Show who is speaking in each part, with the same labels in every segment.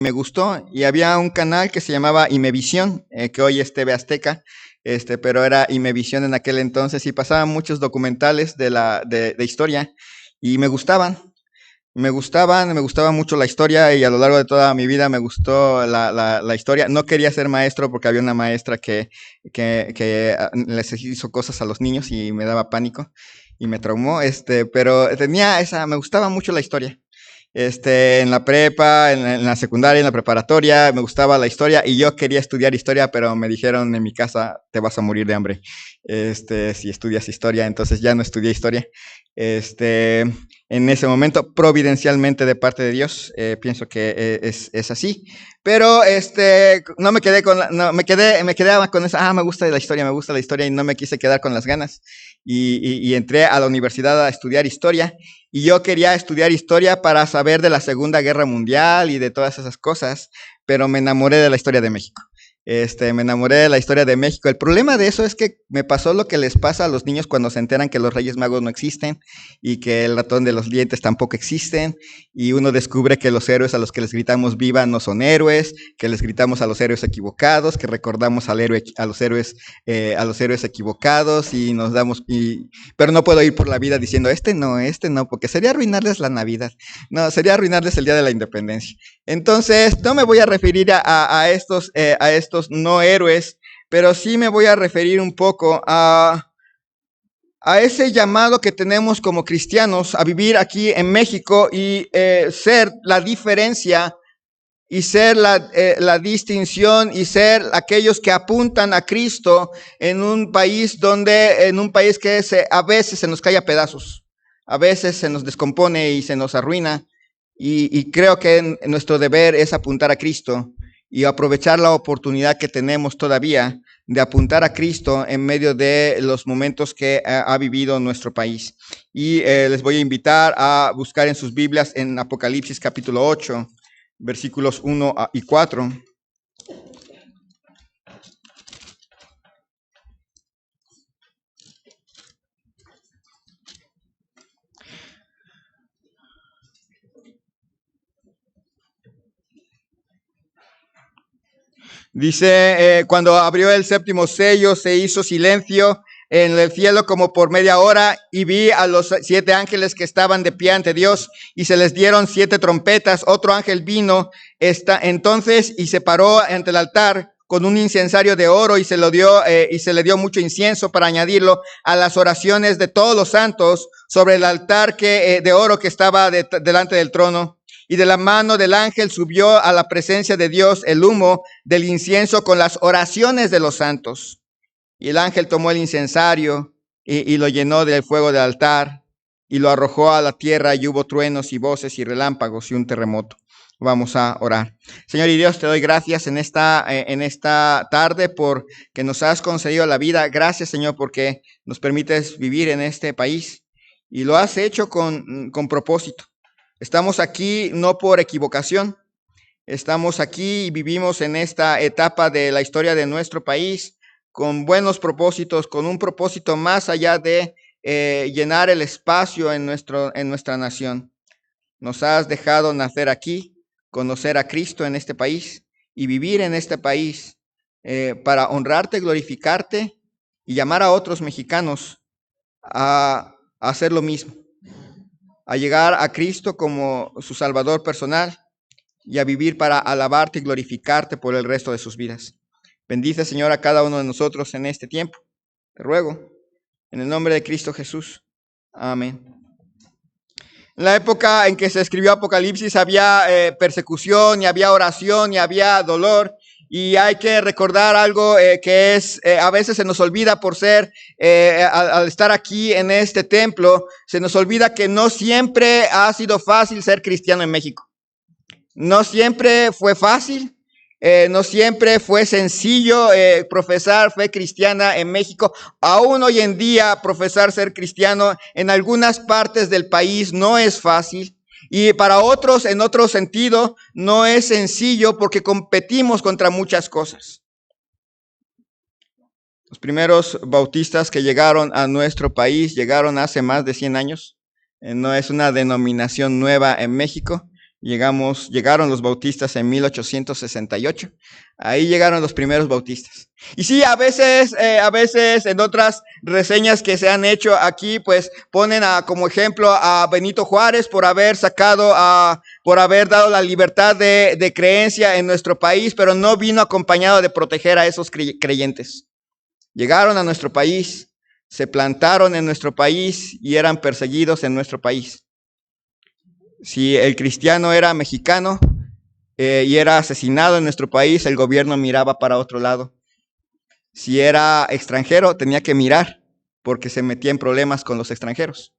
Speaker 1: me gustó, y había un canal que se llamaba Imevisión, que hoy es TV Azteca, pero era Imevisión en aquel entonces, y pasaban muchos documentales de historia, y me gustaba mucho la historia, y a lo largo de toda mi vida me gustó la historia. No quería ser maestro porque había una maestra que les hizo cosas a los niños y me daba pánico y me traumó, pero me gustaba mucho la historia. En la prepa, en la secundaria, en la preparatoria, me gustaba la historia y yo quería estudiar historia, pero me dijeron en mi casa, te vas a morir de hambre, si estudias historia. Entonces ya no estudié historia. En ese momento, providencialmente de parte de Dios, pienso que es así. Pero no me quedé me quedaba con esa, me gusta la historia, y no me quise quedar con las ganas. Y entré a la universidad a estudiar historia. Y yo quería estudiar historia para saber de la Segunda Guerra Mundial y de todas esas cosas, pero me enamoré de la historia de México. Me enamoré de la historia de México. El problema de eso es que me pasó lo que les pasa a los niños cuando se enteran que los Reyes Magos no existen y que el ratón de los dientes tampoco existen, y uno descubre que los héroes a los que les gritamos viva no son héroes, que les gritamos a los héroes equivocados, que recordamos a los héroes equivocados, y pero no puedo ir por la vida diciendo este no, porque sería arruinarles la Navidad. No, sería arruinarles el Día de la Independencia. Entonces, no me voy a referir a estos no héroes, pero sí me voy a referir un poco a ese llamado que tenemos como cristianos a vivir aquí en México y ser la diferencia y ser la distinción y ser aquellos que apuntan a Cristo en un país que a veces se nos cae a pedazos, a veces se nos descompone y se nos arruina, y creo que nuestro deber es apuntar a Cristo y aprovechar la oportunidad que tenemos todavía de apuntar a Cristo en medio de los momentos que ha vivido nuestro país. Y les voy a invitar a buscar en sus Biblias en Apocalipsis capítulo 8, versículos 1 y 4. Dice, cuando abrió el séptimo sello, se hizo silencio en el cielo como por media hora, y vi a los 7 ángeles que estaban de pie ante Dios, y se les dieron 7 trompetas. Otro ángel vino entonces y se paró ante el altar con un incensario de oro, y se le dio mucho incienso para añadirlo a las oraciones de todos los santos sobre el altar de oro que estaba delante del trono. Y de la mano del ángel subió a la presencia de Dios el humo del incienso con las oraciones de los santos. Y el ángel tomó el incensario y lo llenó del fuego del altar y lo arrojó a la tierra, y hubo truenos y voces y relámpagos y un terremoto. Vamos a orar. Señor y Dios, te doy gracias en esta tarde por que nos has concedido la vida. Gracias, Señor, porque nos permites vivir en este país, y lo has hecho con propósito. Estamos aquí no por equivocación. Estamos aquí y vivimos en esta etapa de la historia de nuestro país con buenos propósitos, con un propósito más allá de llenar el espacio en nuestra nación. Nos has dejado nacer aquí, conocer a Cristo en este país y vivir en este país para honrarte, glorificarte y llamar a otros mexicanos a hacer lo mismo, a llegar a Cristo como su Salvador personal y a vivir para alabarte y glorificarte por el resto de sus vidas. Bendice, Señor, a cada uno de nosotros en este tiempo. Te ruego, en el nombre de Cristo Jesús. Amén. En la época en que se escribió Apocalipsis había persecución, y había oración, y había dolor. Y hay que recordar algo que a veces se nos olvida por al estar aquí en este templo, se nos olvida que no siempre ha sido fácil ser cristiano en México. No siempre fue fácil, no siempre fue sencillo profesar fe cristiana en México. Aún hoy en día profesar ser cristiano en algunas partes del país no es fácil. Y para otros, en otro sentido, no es sencillo porque competimos contra muchas cosas. Los primeros bautistas que llegaron a nuestro país llegaron hace más de 100 años. No es una denominación nueva en México. Llegaron los bautistas en 1868. Ahí llegaron los primeros bautistas. Y sí, a veces en otras reseñas que se han hecho aquí, pues ponen como ejemplo a Benito Juárez por haber por haber dado la libertad de creencia en nuestro país, pero no vino acompañado de proteger a esos creyentes. Llegaron a nuestro país, se plantaron en nuestro país y eran perseguidos en nuestro país. Si el cristiano era mexicano y era asesinado en nuestro país, el gobierno miraba para otro lado. Si era extranjero, tenía que mirar porque se metía en problemas con los extranjeros.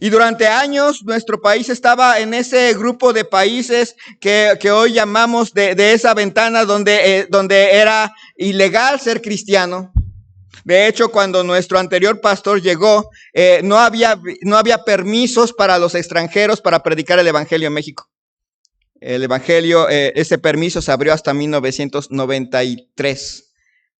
Speaker 1: Y durante años nuestro país estaba en ese grupo de países que hoy llamamos de esa ventana donde era ilegal ser cristiano. De hecho, cuando nuestro anterior pastor llegó, no había permisos para los extranjeros para predicar el evangelio en México. El evangelio, ese permiso se abrió hasta 1993.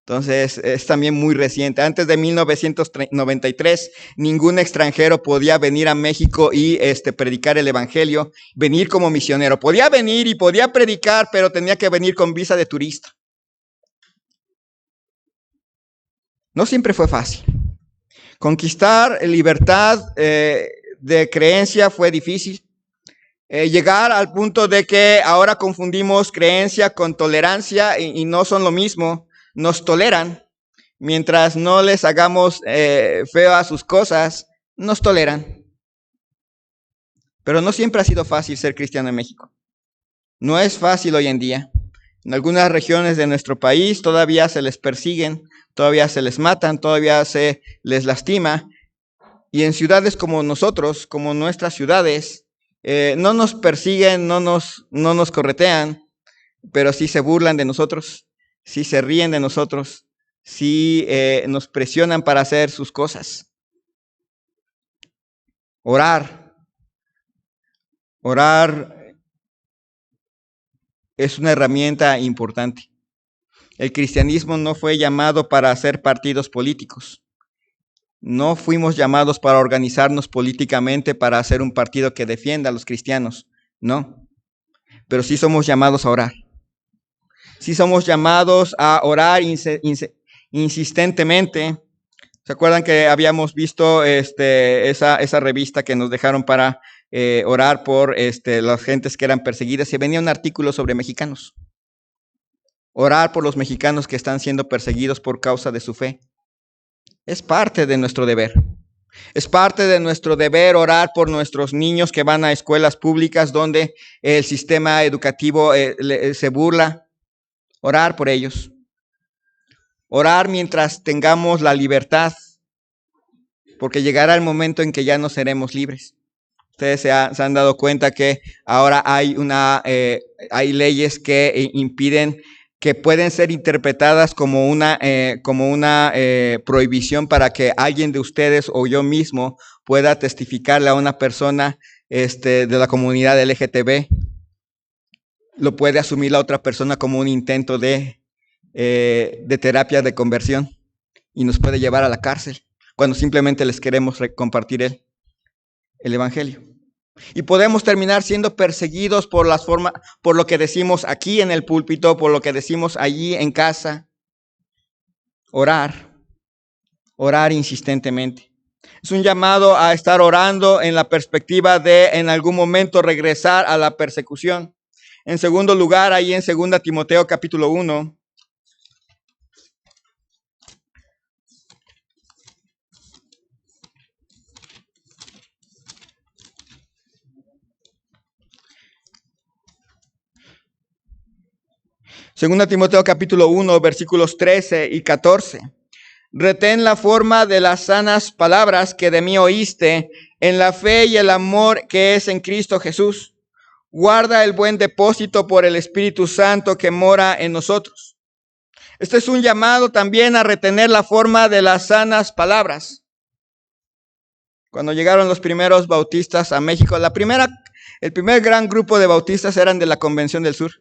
Speaker 1: Entonces, es también muy reciente. Antes de 1993, ningún extranjero podía venir a México y predicar el evangelio, venir como misionero. Podía venir y podía predicar, pero tenía que venir con visa de turista. No siempre fue fácil. Conquistar libertad de creencia fue difícil. Llegar al punto de que ahora confundimos creencia con tolerancia y no son lo mismo. Nos toleran. Mientras no les hagamos feo a sus cosas, nos toleran. Pero no siempre ha sido fácil ser cristiano en México. No es fácil hoy en día. En algunas regiones de nuestro país todavía se les persiguen, todavía se les matan, todavía se les lastima. Y en ciudades como nosotros, como nuestras ciudades, no nos persiguen, no nos corretean, pero sí se burlan de nosotros, sí se ríen de nosotros, sí nos presionan para hacer sus cosas. Orar es una herramienta importante. El cristianismo no fue llamado para hacer partidos políticos. No fuimos llamados para organizarnos políticamente para hacer un partido que defienda a los cristianos. No. Pero sí somos llamados a orar. Sí somos llamados a orar insistentemente. ¿Se acuerdan que habíamos visto esa revista que nos dejaron para orar por las gentes que eran perseguidas? Y venía un artículo sobre mexicanos. Orar por los mexicanos que están siendo perseguidos por causa de su fe. Es parte de nuestro deber. Es parte de nuestro deber orar por nuestros niños que van a escuelas públicas donde el sistema educativo se burla. Orar por ellos. Orar mientras tengamos la libertad, porque llegará el momento en que ya no seremos libres. Ustedes se han dado cuenta que ahora hay leyes que impiden, que pueden ser interpretadas como una prohibición para que alguien de ustedes o yo mismo pueda testificarle a una persona de la comunidad LGTB. Lo puede asumir la otra persona como un intento de terapia de conversión y nos puede llevar a la cárcel cuando simplemente les queremos compartir el evangelio. Y podemos terminar siendo perseguidos por lo que decimos aquí en el púlpito, por lo que decimos allí en casa. Orar insistentemente. Es un llamado a estar orando en la perspectiva de en algún momento regresar a la persecución. En segundo lugar, ahí en 2 Timoteo capítulo 1. Segunda Timoteo capítulo 1, versículos 13 y 14. Retén la forma de las sanas palabras que de mí oíste, en la fe y el amor que es en Cristo Jesús. Guarda el buen depósito por el Espíritu Santo que mora en nosotros. Este es un llamado también a retener la forma de las sanas palabras. Cuando llegaron los primeros bautistas a México, el primer gran grupo de bautistas eran de la Convención del Sur.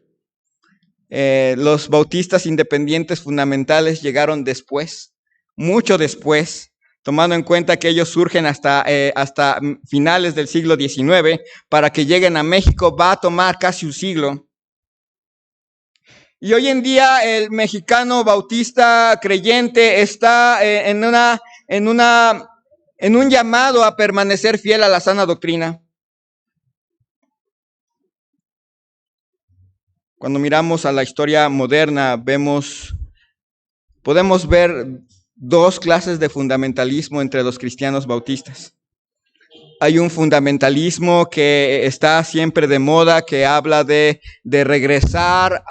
Speaker 1: Los bautistas independientes fundamentales llegaron después, mucho después tomando en cuenta que ellos surgen hasta finales del siglo XIX, para que lleguen a México va a tomar casi un siglo. Y hoy en día el mexicano bautista creyente está en un llamado a permanecer fiel a la sana doctrina. Cuando miramos a la historia moderna, podemos ver dos clases de fundamentalismo entre los cristianos bautistas. Hay un fundamentalismo que está siempre de moda, que habla de regresar,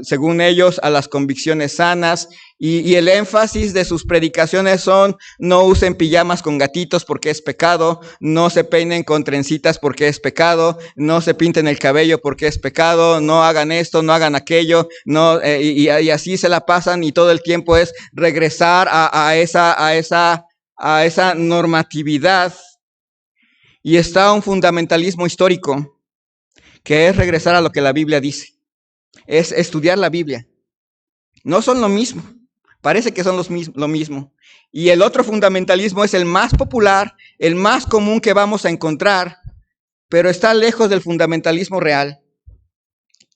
Speaker 1: según ellos, a las convicciones sanas. Y el énfasis de sus predicaciones son: no usen pijamas con gatitos porque es pecado, no se peinen con trencitas porque es pecado, no se pinten el cabello porque es pecado, no hagan esto, no hagan aquello, y así se la pasan, y todo el tiempo es regresar a esa normatividad. Y está un fundamentalismo histórico, que es regresar a lo que la Biblia dice. Es estudiar la Biblia. No son lo mismo. Parece que son lo mismo. Y el otro fundamentalismo es el más popular, el más común que vamos a encontrar, pero está lejos del fundamentalismo real.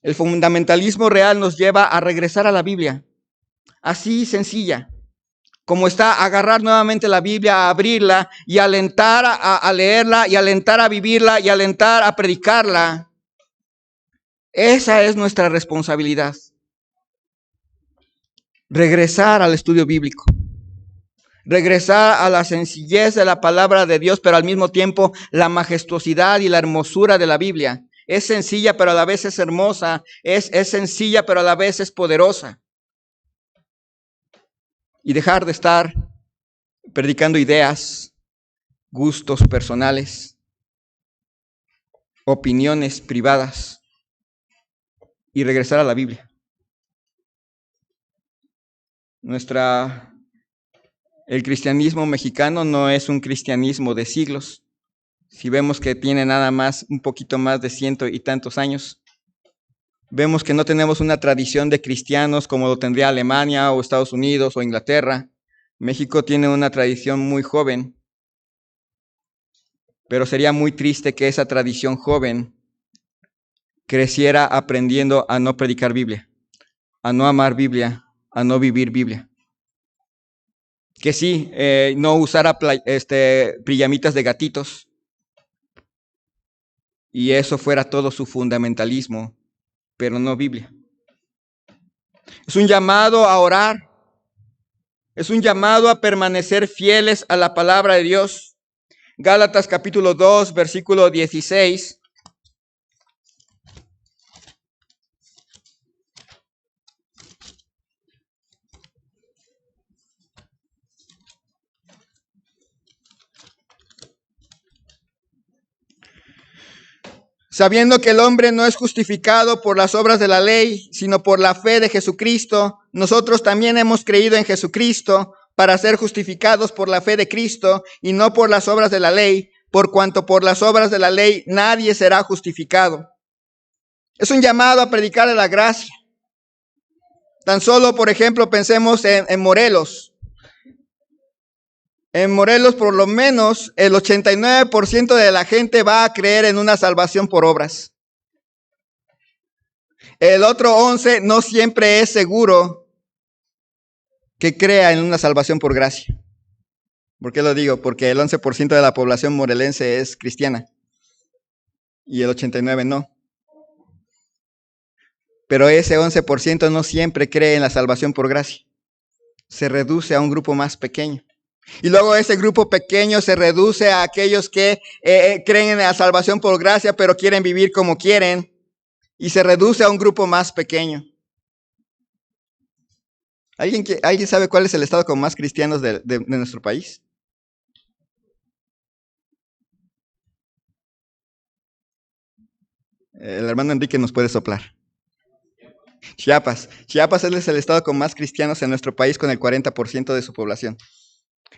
Speaker 1: El fundamentalismo real nos lleva a regresar a la Biblia. Así sencilla. Como está, agarrar nuevamente la Biblia, a abrirla y alentar a leerla, y alentar a vivirla, y alentar a predicarla. Esa es nuestra responsabilidad. Regresar al estudio bíblico. Regresar a la sencillez de la palabra de Dios, pero al mismo tiempo la majestuosidad y la hermosura de la Biblia. Es sencilla, pero a la vez es hermosa. Es sencilla, pero a la vez es poderosa. Y dejar de estar predicando ideas, gustos personales, opiniones privadas, y regresar a la Biblia. El cristianismo mexicano no es un cristianismo de siglos. Si vemos que tiene nada más, un poquito más de 100 y tantos años, vemos que no tenemos una tradición de cristianos como lo tendría Alemania o Estados Unidos o Inglaterra. México tiene una tradición muy joven, pero sería muy triste que esa tradición joven creciera aprendiendo a no predicar Biblia, a no amar Biblia, a no vivir Biblia. Que sí, no usara pijamitas de gatitos, y eso fuera todo su fundamentalismo, pero no Biblia. Es un llamado a orar. Es un llamado a permanecer fieles a la palabra de Dios. Gálatas capítulo 2, versículo 16. Sabiendo que el hombre no es justificado por las obras de la ley, sino por la fe de Jesucristo, nosotros también hemos creído en Jesucristo para ser justificados por la fe de Cristo y no por las obras de la ley, por cuanto por las obras de la ley nadie será justificado. Es un llamado a predicar la gracia. Tan solo, por ejemplo, pensemos en Morelos. En Morelos, por lo menos, el 89% de la gente va a creer en una salvación por obras. El otro 11% no siempre es seguro que crea en una salvación por gracia. ¿Por qué lo digo? Porque el 11% de la población morelense es cristiana y el 89% no. Pero ese 11% no siempre cree en la salvación por gracia. Se reduce a un grupo más pequeño. Y luego ese grupo pequeño se reduce a aquellos que creen en la salvación por gracia, pero quieren vivir como quieren. Y se reduce a un grupo más pequeño. ¿Alguien sabe cuál es el estado con más cristianos de nuestro país? El hermano Enrique nos puede soplar. Chiapas. Chiapas es el estado con más cristianos en nuestro país, con el 40% de su población.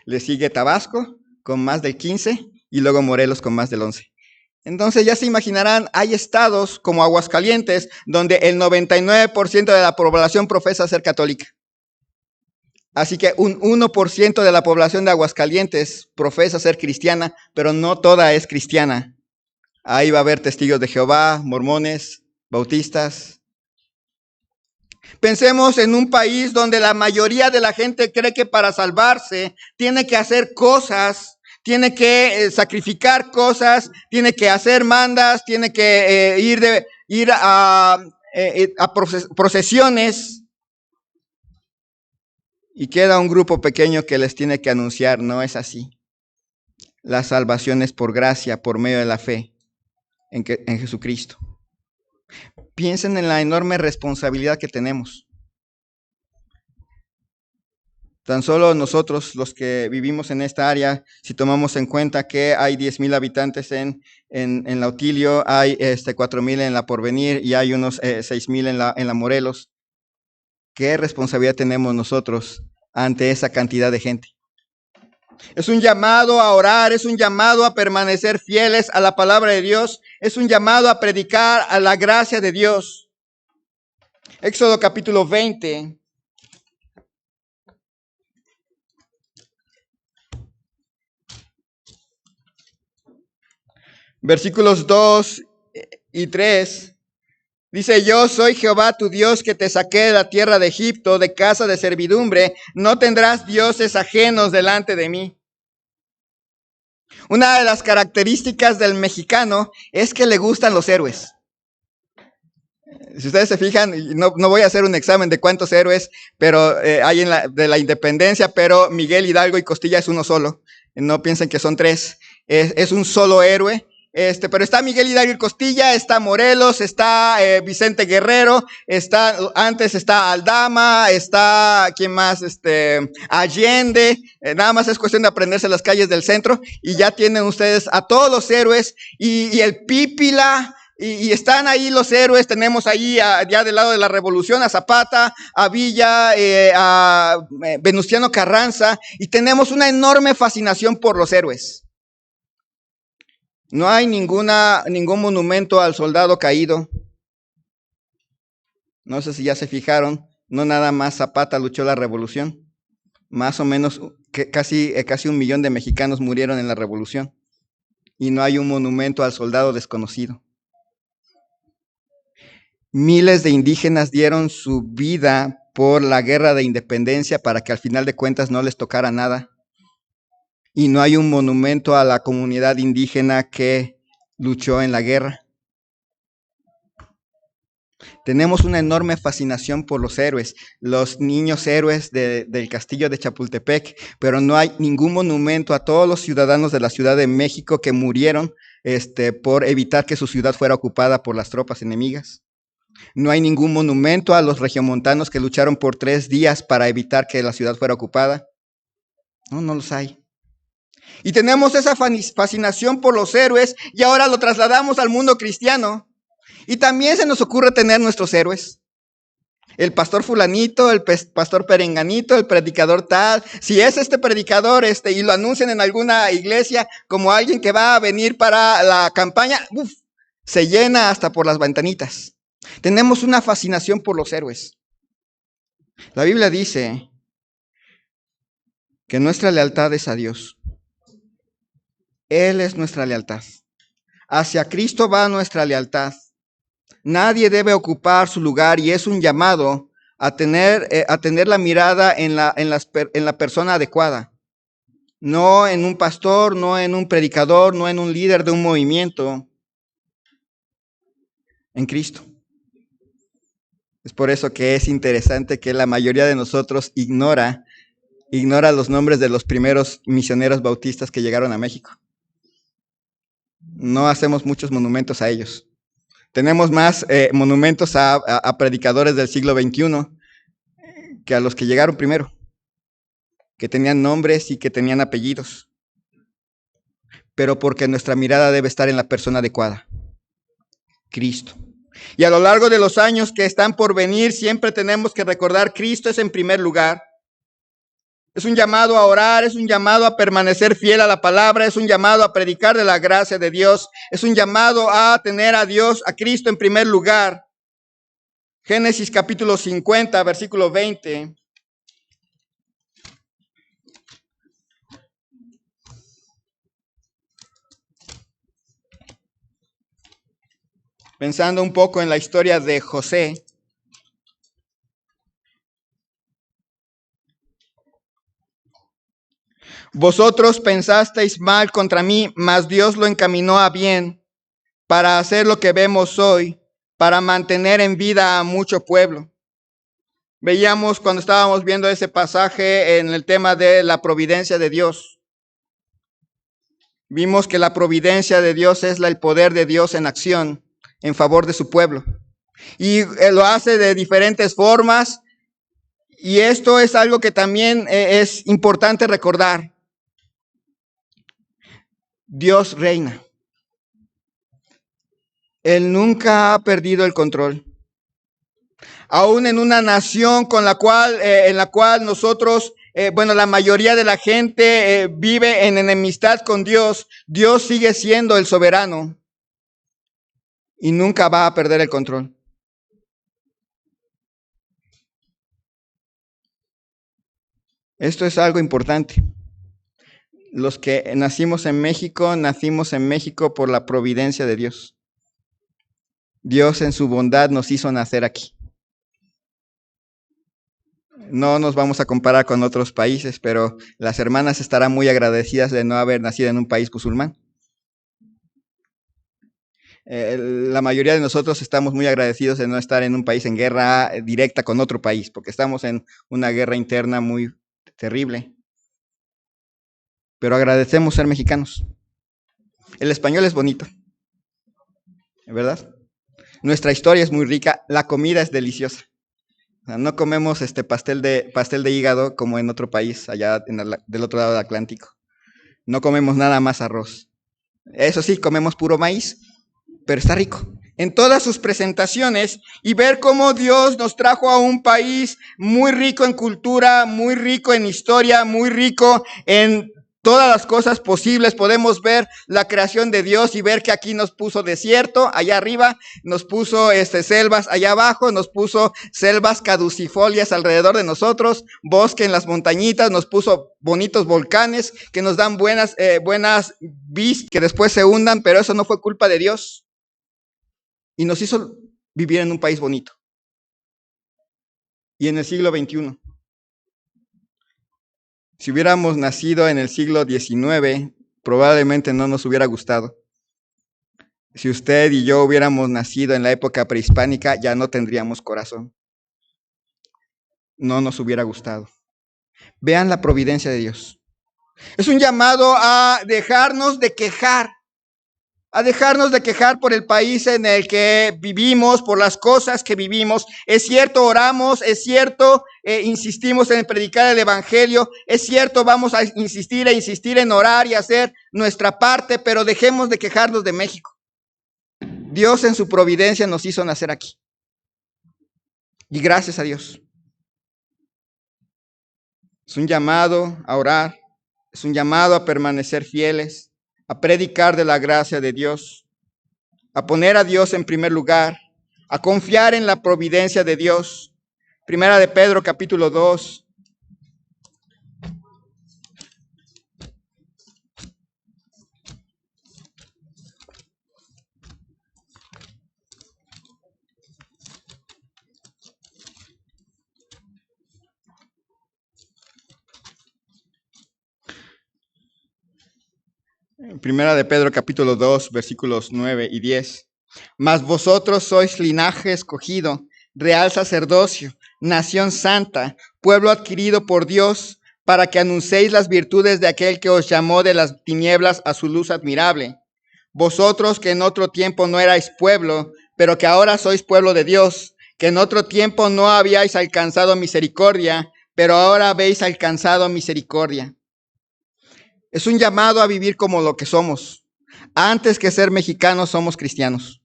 Speaker 1: Le sigue Tabasco con más del 15% y luego Morelos con más del 11%. Entonces ya se imaginarán, hay estados como Aguascalientes donde el 99% de la población profesa ser católica. Así que un 1% de la población de Aguascalientes profesa ser cristiana, pero no toda es cristiana. Ahí va a haber testigos de Jehová, mormones, bautistas. Pensemos en un país donde la mayoría de la gente cree que para salvarse tiene que hacer cosas, tiene que sacrificar cosas, tiene que hacer mandas, tiene que ir a procesiones. Y queda un grupo pequeño que les tiene que anunciar, no es así. La salvación es por gracia, por medio de la fe en Jesucristo. Piensen en la enorme responsabilidad que tenemos. Tan solo nosotros, los que vivimos en esta área, si tomamos en cuenta que hay 10,000 habitantes en Lautilio, hay 4,000 en La Porvenir y hay unos 6,000 en la Morelos, ¿qué responsabilidad tenemos nosotros ante esa cantidad de gente? Es un llamado a orar, es un llamado a permanecer fieles a la palabra de Dios, es un llamado a predicar a la gracia de Dios. Éxodo capítulo 20. Versículos 2 y 3. Dice, yo soy Jehová tu Dios que te saqué de la tierra de Egipto, de casa de servidumbre. No tendrás dioses ajenos delante de mí. Una de las características del mexicano es que le gustan los héroes. Si ustedes se fijan, no voy a hacer un examen de cuántos héroes pero hay de la independencia, pero Miguel Hidalgo y Costilla es uno solo. No piensen que son tres. Es un solo héroe. Pero está Miguel Hidalgo y Costilla, está Morelos, está Vicente Guerrero, antes está Aldama, está, ¿quién más? Allende. Nada más es cuestión de aprenderse las calles del centro y ya tienen ustedes a todos los héroes y el Pípila. Y están ahí los héroes, tenemos ahí ya del lado de la Revolución a Zapata, a Villa, a Venustiano Carranza, y tenemos una enorme fascinación por los héroes. No hay ningún monumento al soldado caído. No sé si ya se fijaron, no nada más Zapata luchó la Revolución. Más o menos casi 1,000,000 de mexicanos murieron en la Revolución. Y no hay un monumento al soldado desconocido. Miles de indígenas dieron su vida por la guerra de independencia para que al final de cuentas no les tocara nada. Y no hay un monumento a la comunidad indígena que luchó en la guerra. Tenemos una enorme fascinación por los héroes, los niños héroes del castillo de Chapultepec, pero no hay ningún monumento a todos los ciudadanos de la Ciudad de México que murieron por evitar que su ciudad fuera ocupada por las tropas enemigas. No hay ningún monumento a los regiomontanos que lucharon por 3 días para evitar que la ciudad fuera ocupada. No los hay. Y tenemos esa fascinación por los héroes y ahora lo trasladamos al mundo cristiano. Y también se nos ocurre tener nuestros héroes. El pastor fulanito, el pastor perenganito, el predicador tal. Si es este predicador y lo anuncian en alguna iglesia como alguien que va a venir para la campaña, se llena hasta por las ventanitas. Tenemos una fascinación por los héroes. La Biblia dice que nuestra lealtad es a Dios. Él es nuestra lealtad. Hacia Cristo va nuestra lealtad. Nadie debe ocupar su lugar y es un llamado a tener la mirada en la persona adecuada. No en un pastor, no en un predicador, no en un líder de un movimiento. En Cristo. Es por eso que es interesante que la mayoría de nosotros ignora los nombres de los primeros misioneros bautistas que llegaron a México. No hacemos muchos monumentos a ellos. Tenemos más monumentos a predicadores del siglo XXI que a los que llegaron primero, que tenían nombres y que tenían apellidos. Pero porque nuestra mirada debe estar en la persona adecuada, Cristo. Y a lo largo de los años que están por venir, siempre tenemos que recordar, Cristo es en primer lugar. Es un llamado a orar, es un llamado a permanecer fiel a la palabra, es un llamado a predicar de la gracia de Dios, es un llamado a tener a Dios, a Cristo en primer lugar. Génesis capítulo 50, versículo 20. pensando un poco en la historia de José. Vosotros pensasteis mal contra mí, mas Dios lo encaminó a bien para hacer lo que vemos hoy, para mantener en vida a mucho pueblo. Veíamos cuando estábamos viendo ese pasaje en el tema de la providencia de Dios. Vimos que la providencia de Dios es el poder de Dios en acción en favor de su pueblo. Y lo hace de diferentes formas. Y esto es algo que también es importante recordar. Dios reina. Él nunca ha perdido el control. Aún en una nación con la cual, en la cual nosotros, la mayoría de la gente vive en enemistad con Dios, Dios sigue siendo el soberano y nunca va a perder el control. Esto es algo importante. Los que nacimos en México por la providencia de Dios. Dios en su bondad nos hizo nacer aquí. No nos vamos a comparar con otros países, pero las hermanas estarán muy agradecidas de no haber nacido en un país musulmán. La mayoría de nosotros estamos muy agradecidos de no estar en un país en guerra directa con otro país, porque estamos en una guerra interna muy terrible. Pero agradecemos ser mexicanos. El español es bonito, ¿verdad? Nuestra historia es muy rica, la comida es deliciosa. O sea, no comemos pastel de hígado como en otro país, allá del otro lado del Atlántico. No comemos nada más arroz. Eso sí, comemos puro maíz, pero está rico. En todas sus presentaciones y ver cómo Dios nos trajo a un país muy rico en cultura, muy rico en historia, muy rico en todas las cosas posibles. Podemos ver la creación de Dios y ver que aquí nos puso desierto, allá arriba, nos puso selvas allá abajo, nos puso selvas caducifolias alrededor de nosotros, bosque en las montañitas, nos puso bonitos volcanes que nos dan buenas vistas que después se hundan, pero eso no fue culpa de Dios. Y nos hizo vivir en un país bonito. Y en el siglo XXI. Si hubiéramos nacido en el siglo XIX, probablemente no nos hubiera gustado. Si usted y yo hubiéramos nacido en la época prehispánica, ya no tendríamos corazón. No nos hubiera gustado. Vean la providencia de Dios. Es un llamado a dejarnos de quejar. A dejarnos de quejar por el país en el que vivimos, por las cosas que vivimos. Es cierto, oramos, es cierto, insistimos en predicar el evangelio, es cierto, vamos a insistir en orar y hacer nuestra parte, pero dejemos de quejarnos de México. Dios en su providencia nos hizo nacer aquí. Y gracias a Dios. Es un llamado a orar, es un llamado a permanecer fieles, a predicar de la gracia de Dios, a poner a Dios en primer lugar, a confiar en la providencia de Dios. Primera de Pedro, capítulo 2. Primera de Pedro, capítulo 2, versículos 9 y 10. Mas vosotros sois linaje escogido, real sacerdocio, nación santa, pueblo adquirido por Dios, para que anunciéis las virtudes de aquel que os llamó de las tinieblas a su luz admirable. Vosotros que en otro tiempo no erais pueblo, pero que ahora sois pueblo de Dios, que en otro tiempo no habíais alcanzado misericordia, pero ahora habéis alcanzado misericordia. Es un llamado a vivir como lo que somos. Antes que ser mexicanos, somos cristianos.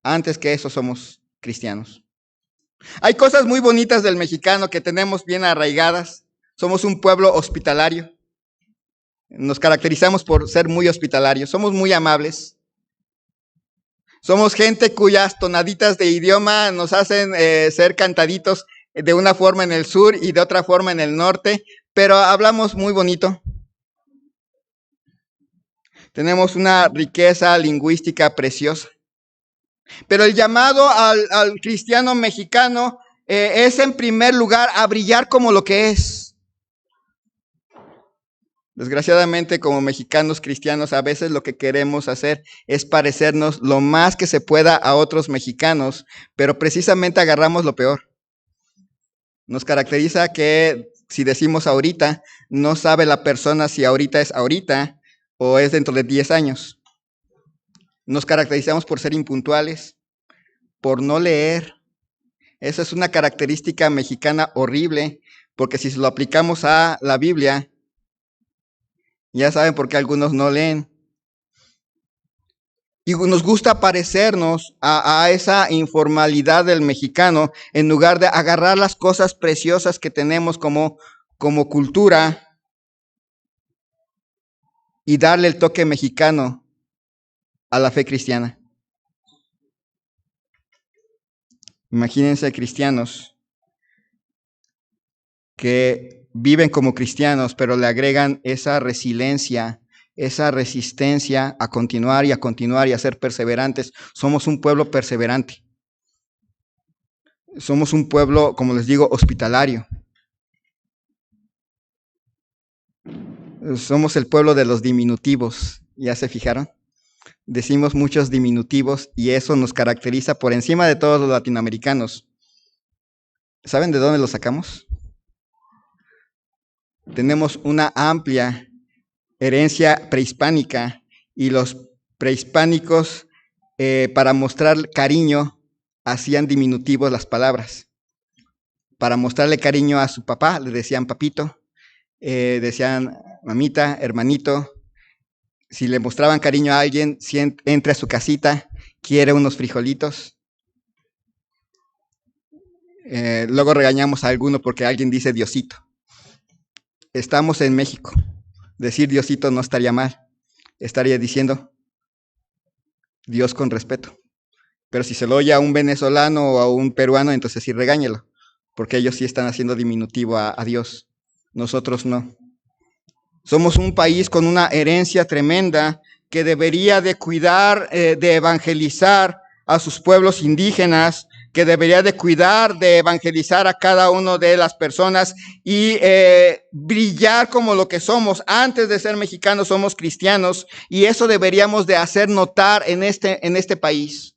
Speaker 1: Antes que eso, somos cristianos. Hay cosas muy bonitas del mexicano que tenemos bien arraigadas. Somos un pueblo hospitalario. Nos caracterizamos por ser muy hospitalarios. Somos muy amables. Somos gente cuyas tonaditas de idioma nos hacen ser cantaditos de una forma en el sur y de otra forma en el norte, pero hablamos muy bonito. Tenemos una riqueza lingüística preciosa. Pero el llamado al cristiano mexicano es en primer lugar a brillar como lo que es. Desgraciadamente, como mexicanos cristianos, a veces lo que queremos hacer es parecernos lo más que se pueda a otros mexicanos, pero precisamente agarramos lo peor. Nos caracteriza que si decimos ahorita, no sabe la persona si ahorita es ahorita o es dentro de 10 años. Nos caracterizamos por ser impuntuales, por no leer. Esa es una característica mexicana horrible, porque si lo aplicamos a la Biblia, ya saben por qué algunos no leen. Y nos gusta parecernos a esa informalidad del mexicano en lugar de agarrar las cosas preciosas que tenemos como cultura y darle el toque mexicano a la fe cristiana. Imagínense cristianos que viven como cristianos, pero le agregan esa resiliencia, esa resistencia a continuar y a ser perseverantes. Somos un pueblo perseverante. Somos un pueblo, como les digo, hospitalario. Somos el pueblo de los diminutivos. ¿Ya se fijaron? Decimos muchos diminutivos y eso nos caracteriza por encima de todos los latinoamericanos. ¿Saben de dónde los sacamos? Tenemos una amplia herencia prehispánica y los prehispánicos, para mostrar cariño, hacían diminutivos las palabras. Para mostrarle cariño a su papá, le decían papito, decían mamita, hermanito. Si le mostraban cariño a alguien, si entra a su casita, quiere unos frijolitos. Luego regañamos a alguno porque alguien dice Diosito. Estamos en México. Decir Diosito no estaría mal. Estaría diciendo Dios con respeto. Pero si se lo oye a un venezolano o a un peruano, entonces sí regáñelo, porque ellos sí están haciendo diminutivo a Dios. Nosotros no. Somos un país con una herencia tremenda que debería de cuidar, de evangelizar a sus pueblos indígenas, que debería de cuidar, de evangelizar a cada una de las personas y brillar como lo que somos. Antes de ser mexicanos somos cristianos y eso deberíamos de hacer notar en este país.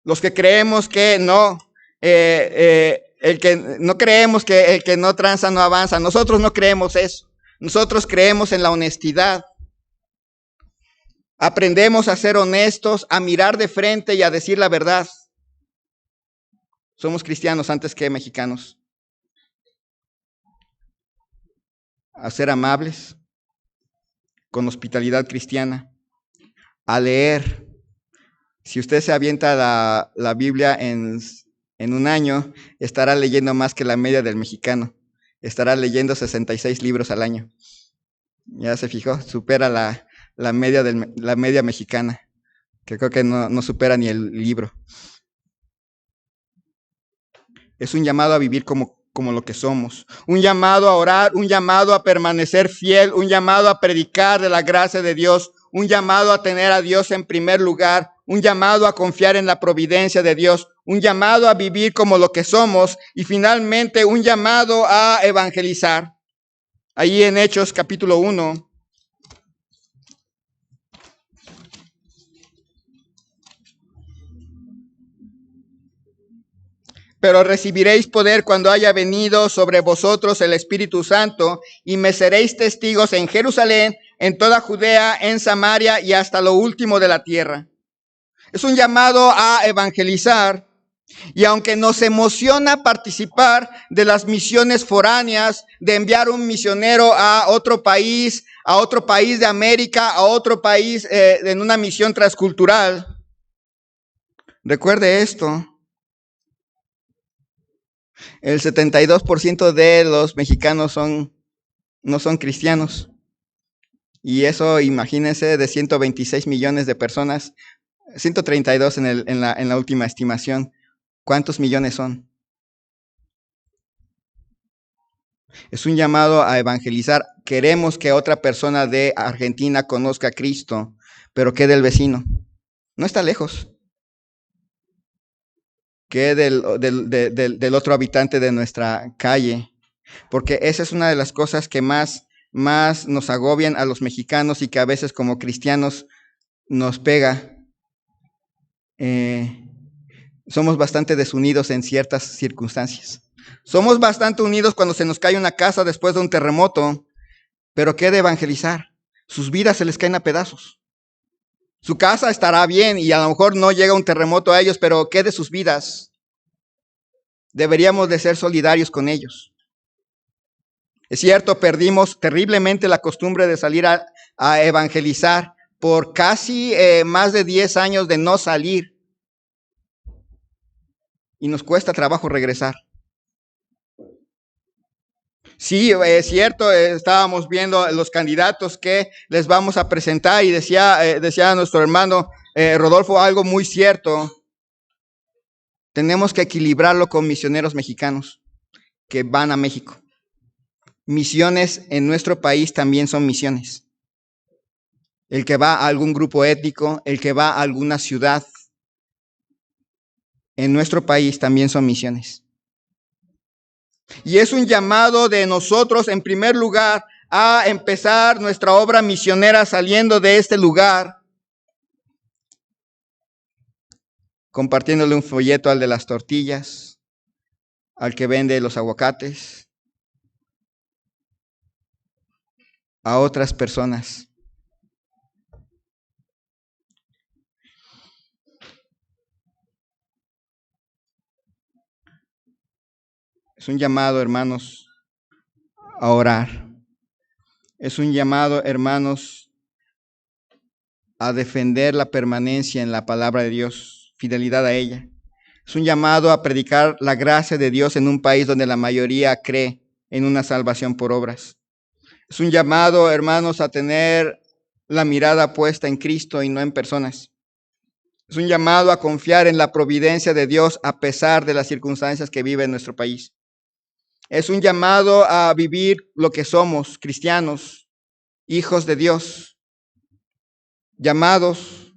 Speaker 1: Los que creemos que no, no creemos que el que no tranza no avanza. Nosotros no creemos eso. Nosotros creemos en la honestidad. Aprendemos a ser honestos, a mirar de frente y a decir la verdad. Somos cristianos antes que mexicanos. A ser amables, con hospitalidad cristiana, a leer. Si usted se avienta la Biblia en un año, estará leyendo más que la media del mexicano. Estará leyendo 66 libros al año. Ya se fijó, supera la media mexicana, que creo que no supera ni el libro. Es un llamado a vivir como lo que somos, un llamado a orar, un llamado a permanecer fiel, un llamado a predicar de la gracia de Dios, un llamado a tener a Dios en primer lugar, un llamado a confiar en la providencia de Dios, un llamado a vivir como lo que somos y finalmente un llamado a evangelizar. Ahí en Hechos capítulo 1. Pero recibiréis poder cuando haya venido sobre vosotros el Espíritu Santo, y me seréis testigos en Jerusalén, en toda Judea, en Samaria y hasta lo último de la tierra. Es un llamado a evangelizar, y aunque nos emociona participar de las misiones foráneas, de enviar un misionero a otro país de América, a otro país en una misión transcultural, recuerde esto. El 72% de los mexicanos no son cristianos. Y eso, imagínense, de 126 millones de personas, 132 en la última estimación. ¿Cuántos millones son? Es un llamado a evangelizar. Queremos que otra persona de Argentina conozca a Cristo, pero ¿qué del vecino? No está lejos que del otro habitante de nuestra calle, porque esa es una de las cosas que más nos agobian a los mexicanos y que a veces como cristianos nos pega. Somos bastante desunidos en ciertas circunstancias. Somos bastante unidos cuando se nos cae una casa después de un terremoto, pero ¿qué de evangelizar? Sus vidas se les caen a pedazos. Su casa estará bien y a lo mejor no llega un terremoto a ellos, pero ¿qué de sus vidas? Deberíamos de ser solidarios con ellos. Es cierto, perdimos terriblemente la costumbre de salir a evangelizar por casi más de 10 años de no salir. Y nos cuesta trabajo regresar. Sí, es cierto, estábamos viendo los candidatos que les vamos a presentar y decía nuestro hermano Rodolfo algo muy cierto. Tenemos que equilibrarlo con misioneros mexicanos que van a México. Misiones en nuestro país también son misiones. El que va a algún grupo étnico, el que va a alguna ciudad, en nuestro país también son misiones. Y es un llamado de nosotros, en primer lugar, a empezar nuestra obra misionera saliendo de este lugar, compartiéndole un folleto al de las tortillas, al que vende los aguacates, a otras personas. Es un llamado, hermanos, a orar. Es un llamado, hermanos, a defender la permanencia en la palabra de Dios, fidelidad a ella. Es un llamado a predicar la gracia de Dios en un país donde la mayoría cree en una salvación por obras. Es un llamado, hermanos, a tener la mirada puesta en Cristo y no en personas. Es un llamado a confiar en la providencia de Dios a pesar de las circunstancias que vive en nuestro país. Es un llamado a vivir lo que somos, cristianos, hijos de Dios, llamados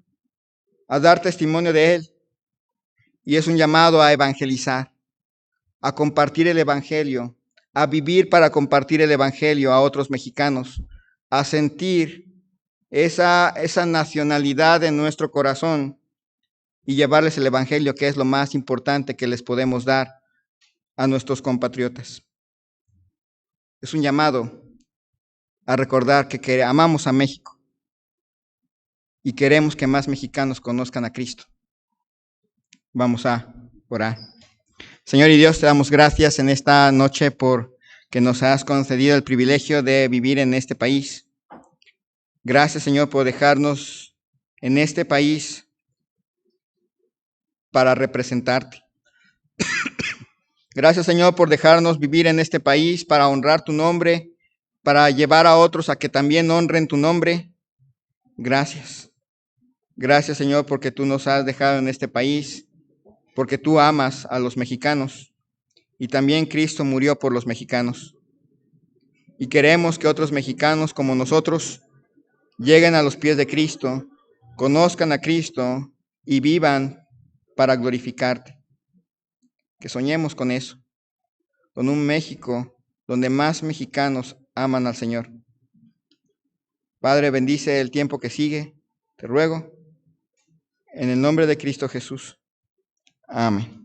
Speaker 1: a dar testimonio de Él. Y es un llamado a evangelizar, a compartir el evangelio, a vivir para compartir el evangelio a otros mexicanos, a sentir esa nacionalidad en nuestro corazón y llevarles el evangelio, que es lo más importante que les podemos dar a nuestros compatriotas. Es un llamado a recordar que amamos a México y queremos que más mexicanos conozcan a Cristo. Vamos a orar. Señor y Dios, te damos gracias en esta noche por que nos has concedido el privilegio de vivir en este país. Gracias, Señor, por dejarnos en este país para representarte. Gracias, Señor, por dejarnos vivir en este país para honrar tu nombre, para llevar a otros a que también honren tu nombre. Gracias. Gracias, Señor, porque tú nos has dejado en este país, porque tú amas a los mexicanos y también Cristo murió por los mexicanos. Y queremos que otros mexicanos como nosotros lleguen a los pies de Cristo, conozcan a Cristo y vivan para glorificarte. Que soñemos con eso, con un México donde más mexicanos aman al Señor. Padre, bendice el tiempo que sigue, te ruego, en el nombre de Cristo Jesús. Amén.